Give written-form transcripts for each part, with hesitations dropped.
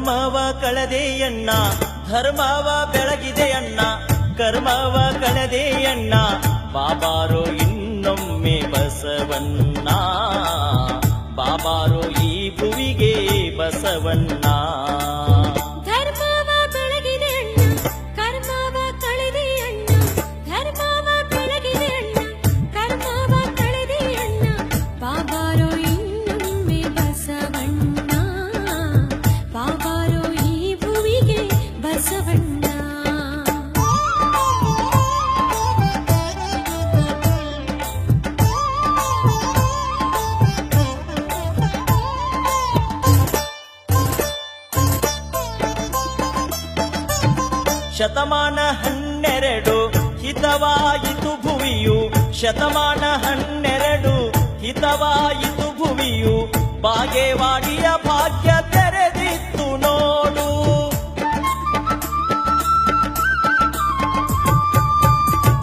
ಕರ್ಮವ ಕಳೆದೆಯಣ್ಣ ಧರ್ಮವ ಬೆಳಗಿದೆಯಣ್ಣ ಕರ್ಮವ ಕಳೆದೆಯಣ್ಣ ಬಾಬಾರೋ ಇನ್ನೊಮ್ಮೆ ಬಸವಣ್ಣ ಬಾಬಾರೋ ಈ ಭುವಿಗೆ ಬಸವಣ್ಣ ಶತಮಾನ 12 ಹಿತವಾಯಿತು ಭುವಿಯು ಶತಮಾನ 12 ಹಿತವಾಯಿತು ಭುವಿಯು ಬಾಗೇವಾಡಿಯ ಭಾಗ್ಯ ತೆರೆದಿತ್ತು ನೋಡು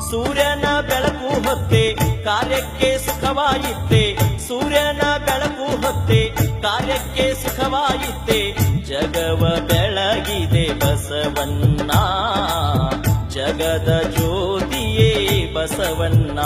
ಸೂರ್ಯನ ಬೆಳಕು ಹೊತ್ತೆ ಕಾರ್ಯಕ್ಕೆ ಸುಖವಾಯಿತೆ ಸೂರ್ಯನ ಬೆಳಕು ಹೊತ್ತೆ ಕಾರ್ಯಕ್ಕೆ ಸುಖವಾಯಿತೆ ಜಗವ ಬೆಳಗಿದೆ ಬಸವಣ್ಣ ಜಗದ ಜ್ಯೋತಿಯೇ ಬಸವಣ್ಣ